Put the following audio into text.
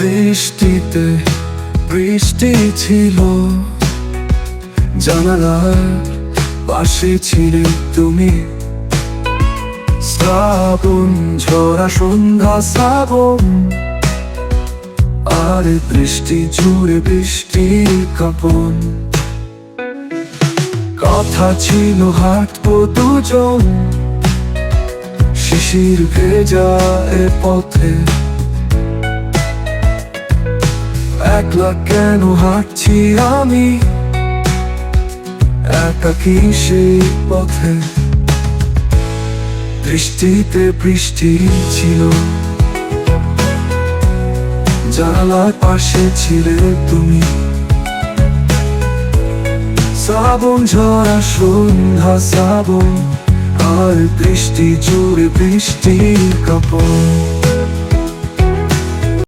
বৃষ্টিতে বৃষ্টি ছিল, জানালার পাশে ছিলে তুমি। শ্রাবণ ঝরা সন্ধ্যা, শ্রাবণ আর বৃষ্টি জুড়ে বৃষ্টির কাঁপন। কথা ছিল হাঁটবো দুজন শিশির ভেজা এ পথে। একলা কেন হাঁটছি আমি, একাকী সেই পথে। বৃষ্টিতে বৃষ্টি ছিল, জানালার পাশে ছিলে তুমি। শ্রাবণ ঝরা সন্ধ্যা, শ্রাবণ আর বৃষ্টি জুড়ে বৃষ্টির কাঁপন।